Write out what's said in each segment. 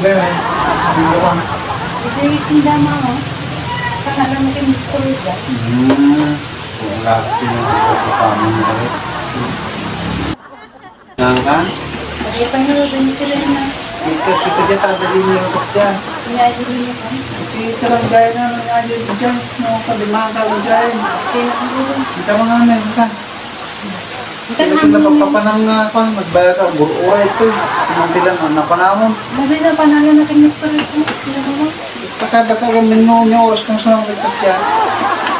Gaya, yung gawang. Ito yung tinda mo. Pangalan natin gusto ito. Wala, pinagpapapamon na rin. Nangkan? Kaya panood din sila na. Kita dyan, tadali niyo usap dyan. Pinadili niya ka. Kita lang gaya naman nga dyan dyan. Kalimahan ka lang dyan. Sino ang gulo? Kita mga amin, kita. Kaya sila pagpapanang nga pa, magbaya ka, guro ito. Kung sila napanamon. Labi na pangalan natin gusto ito. Pakada ka gamin mo niya oras kung saan magkas dyan.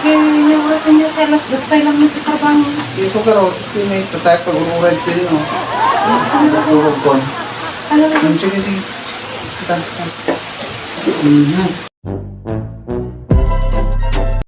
Kaya yung oras niya, kaya alas 2 tayo lang nagtatrabaho. Iso ka ro, yun eh, tatay pag-guro ito yun. Turog ko. Alam mo, Sige, sige. Kita.